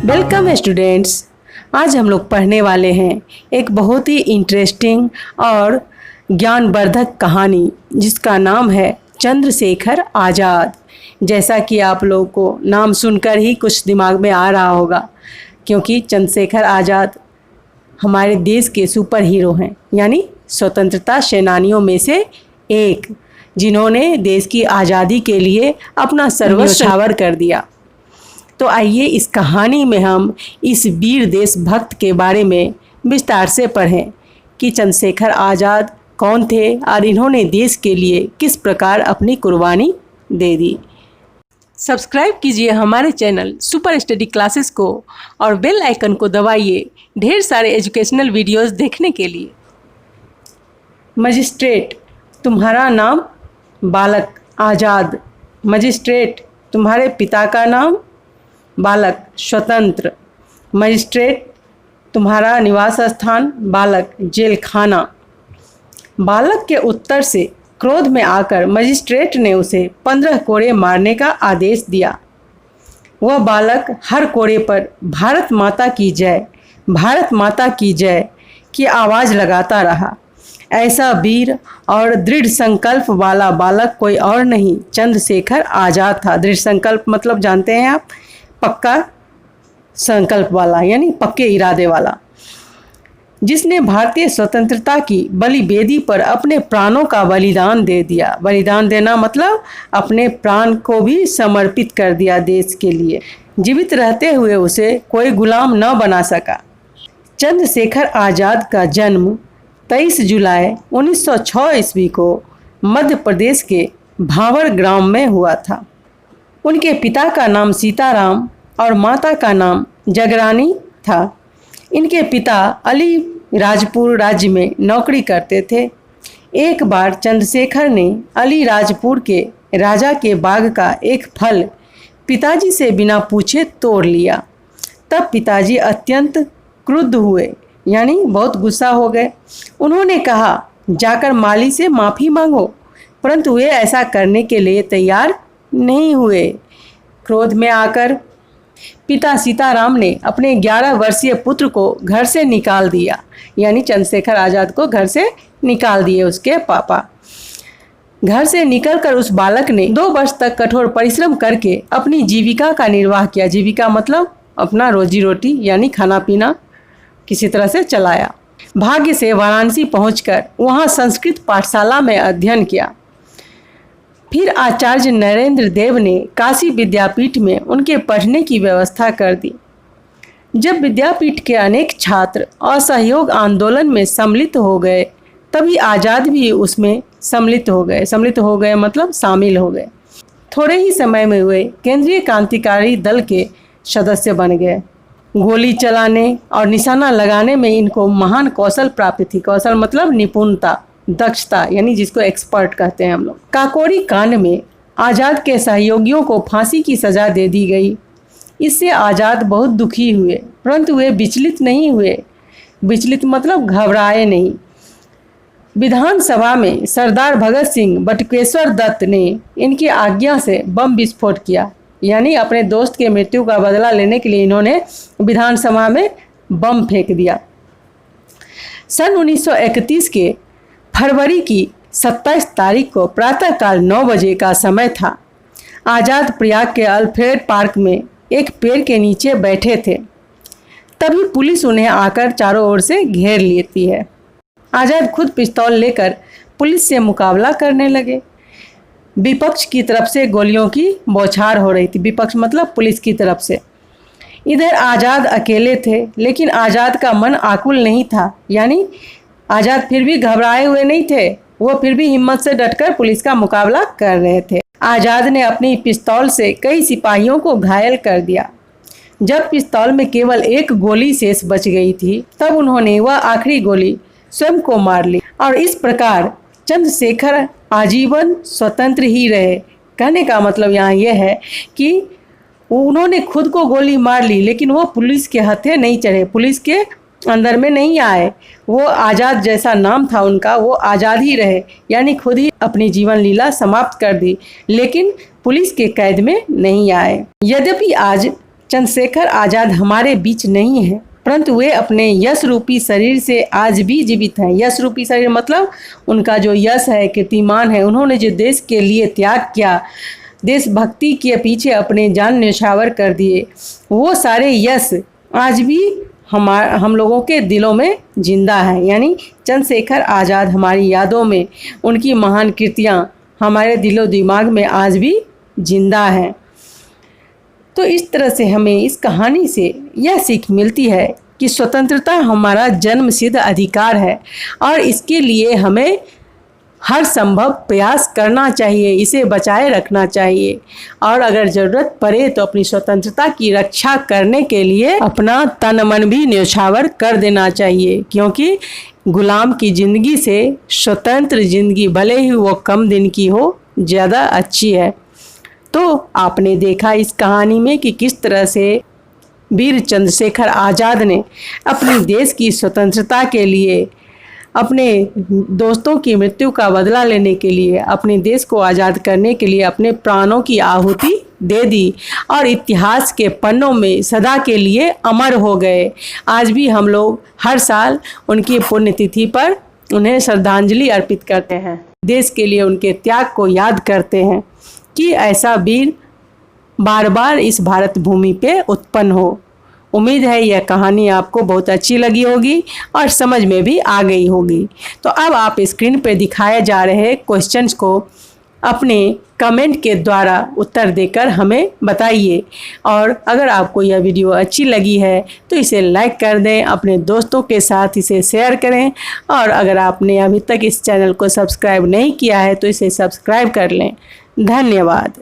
Welcome students. आज हम लोग पढ़ने वाले हैं एक बहुत ही इंटरेस्टिंग और ज्ञानवर्धक कहानी जिसका नाम है चंद्रशेखर आज़ाद। जैसा कि आप लोगों को नाम सुनकर ही कुछ दिमाग में आ रहा होगा, क्योंकि चंद्रशेखर आज़ाद हमारे देश के सुपर हीरो हैं, यानी स्वतंत्रता सेनानियों में से एक, जिन्होंने देश की आज़ादी के लिए अपना सर्वस्व न्यौछावर कर दिया। तो आइए इस कहानी में हम इस वीर देशभक्त के बारे में विस्तार से पढ़ें कि चंद्रशेखर आज़ाद कौन थे और इन्होंने देश के लिए किस प्रकार अपनी कुर्बानी दे दी। सब्सक्राइब कीजिए हमारे चैनल सुपर स्टडी क्लासेस को और बेल आइकन को दबाइए ढेर सारे एजुकेशनल वीडियोस देखने के लिए। मजिस्ट्रेट, तुम्हारा नाम? बालक: आज़ाद। मजिस्ट्रेट, तुम्हारे पिता का नाम? बालक: स्वतंत्र। मजिस्ट्रेट, तुम्हारा निवास स्थान? बालक: जेल खाना। बालक के उत्तर से क्रोध में आकर मजिस्ट्रेट ने उसे 15 कोड़े मारने का आदेश दिया। वह बालक हर कोड़े पर भारत माता की जय, भारत माता की जय की आवाज़ लगाता रहा। ऐसा वीर और दृढ़ संकल्प वाला बालक कोई और नहीं, चंद्रशेखर आज़ाद था। दृढ़ संकल्प मतलब जानते हैं आप, पक्का संकल्प वाला, यानी पक्के इरादे वाला, जिसने भारतीय स्वतंत्रता की बलि वेदी पर अपने प्राणों का बलिदान दे दिया। बलिदान देना मतलब अपने प्राण को भी समर्पित कर दिया देश के लिए। जीवित रहते हुए उसे कोई गुलाम न बना सका। चंद्रशेखर आज़ाद का जन्म 23 जुलाई 1906 ईस्वी को मध्य प्रदेश के भावर ग्राम में हुआ था। उनके पिता का नाम सीताराम और माता का नाम जगरानी था। इनके पिता अली राजपुर राज्य में नौकरी करते थे। एक बार चंद्रशेखर ने अली राजपुर के राजा के बाग का एक फल पिताजी से बिना पूछे तोड़ लिया। तब पिताजी अत्यंत क्रुद्ध हुए, यानी बहुत गुस्सा हो गए। उन्होंने कहा, जाकर माली से माफ़ी मांगो, परंतु वे ऐसा करने के लिए तैयार नहीं हुए। क्रोध में आकर पिता सीताराम ने अपने 11 वर्षीय पुत्र को घर से निकाल दिया, यानी चंद्रशेखर आज़ाद को घर से निकाल दिए उसके पापा। घर से निकलकर उस बालक ने 2 वर्ष तक कठोर परिश्रम करके अपनी जीविका का निर्वाह किया। जीविका मतलब अपना रोजी रोटी, यानी खाना पीना किसी तरह से चलाया। भाग्य से वाराणसी पहुंचकर वहां संस्कृत पाठशाला में अध्ययन किया। फिर आचार्य नरेंद्र देव ने काशी विद्यापीठ में उनके पढ़ने की व्यवस्था कर दी। जब विद्यापीठ के अनेक छात्र असहयोग आंदोलन में सम्मिलित हो गए, तभी आज़ाद भी उसमें सम्मिलित हो गए मतलब शामिल हो गए। थोड़े ही समय में वे केंद्रीय क्रांतिकारी दल के सदस्य बन गए। गोली चलाने और निशाना लगाने में इनको महान कौशल प्राप्त थी। कौशल मतलब निपुणता, दक्षता, यानी जिसको एक्सपर्ट कहते हैं हम लोग। काकोरी कांड में आज़ाद के सहयोगियों को फांसी की सज़ा दे दी गई। इससे आज़ाद बहुत दुखी हुए, परंतु वे विचलित नहीं हुए। विचलित मतलब घबराए नहीं। विधानसभा में सरदार भगत सिंह बटुकेश्वर दत्त ने इनकी आज्ञा से बम विस्फोट किया, यानी अपने दोस्त के मृत्यु का बदला लेने के लिए इन्होंने विधानसभा में बम फेंक दिया। सन 1931 के फरवरी की 27 तारीख को प्रातःकाल 9 बजे का समय था। आज़ाद प्रयाग के अल्फ्रेड पार्क में एक पेड़ के नीचे बैठे थे। तभी पुलिस उन्हें आकर चारों ओर से घेर लेती है। आज़ाद खुद पिस्तौल लेकर पुलिस से मुकाबला करने लगे। विपक्ष की तरफ से गोलियों की बौछार हो रही थी। विपक्ष मतलब पुलिस की तरफ से। इधर आज़ाद अकेले थे, लेकिन आज़ाद का मन आकुल नहीं था, यानी आज़ाद फिर भी घबराए हुए नहीं थे। वो फिर भी हिम्मत से डटकर पुलिस का मुकाबला कर रहे थे। आज़ाद ने अपनी पिस्तौल से कई सिपाहियों को घायल कर दिया। जब पिस्तौल में केवल एक गोली शेष बच गई थी, तब उन्होंने वह आखिरी गोली स्वयं को मार ली और इस प्रकार चंद्रशेखर आजीवन स्वतंत्र ही रहे। कहने का मतलब यहाँ यह है कि उन्होंने खुद को गोली मार ली, लेकिन वो पुलिस के हत्थे नहीं चढ़े, पुलिस के अंदर में नहीं आए। वो आज़ाद जैसा नाम था उनका, वो आज़ाद ही रहे, यानी खुद ही अपनी जीवन लीला समाप्त कर दी, लेकिन पुलिस के कैद में नहीं आए। यद्यपि आज चंद्रशेखर आज़ाद हमारे बीच नहीं है, परंतु वे अपने यश रूपी शरीर से आज भी जीवित हैं। यश रूपी शरीर मतलब उनका जो यश है, कीर्तिमान है, उन्होंने जो देश के लिए त्याग किया, देशभक्ति के पीछे अपने जान न्यौछावर कर दिए, वो सारे यश आज भी हम लोगों के दिलों में जिंदा है। यानी चंद्रशेखर आज़ाद हमारी यादों में, उनकी महान कृतियाँ हमारे दिलो दिमाग में आज भी जिंदा हैं। तो इस तरह से हमें इस कहानी से यह सीख मिलती है कि स्वतंत्रता हमारा जन्मसिद्ध अधिकार है और इसके लिए हमें हर संभव प्रयास करना चाहिए, इसे बचाए रखना चाहिए और अगर ज़रूरत पड़े तो अपनी स्वतंत्रता की रक्षा करने के लिए अपना तन मन भी न्यौछावर कर देना चाहिए, क्योंकि गुलाम की ज़िंदगी से स्वतंत्र ज़िंदगी भले ही वो कम दिन की हो, ज़्यादा अच्छी है। तो आपने देखा इस कहानी में कि किस तरह से वीर चंद्रशेखर आज़ाद ने अपने देश की स्वतंत्रता के लिए, अपने दोस्तों की मृत्यु का बदला लेने के लिए, अपने देश को आज़ाद करने के लिए अपने प्राणों की आहुति दे दी और इतिहास के पन्नों में सदा के लिए अमर हो गए। आज भी हम लोग हर साल उनकी पुण्यतिथि पर उन्हें श्रद्धांजलि अर्पित करते हैं, देश के लिए उनके त्याग को याद करते हैं कि ऐसा वीर बार बार इस भारत भूमि पे उत्पन्न हो। उम्मीद है यह कहानी आपको बहुत अच्छी लगी होगी और समझ में भी आ गई होगी। तो अब आप स्क्रीन पे दिखाए जा रहे क्वेश्चंस को अपने कमेंट के द्वारा उत्तर देकर हमें बताइए और अगर आपको यह वीडियो अच्छी लगी है तो इसे लाइक कर दें, अपने दोस्तों के साथ इसे शेयर करें और अगर आपने अभी तक इस चैनल को सब्सक्राइब नहीं किया है तो इसे सब्सक्राइब कर लें। धन्यवाद।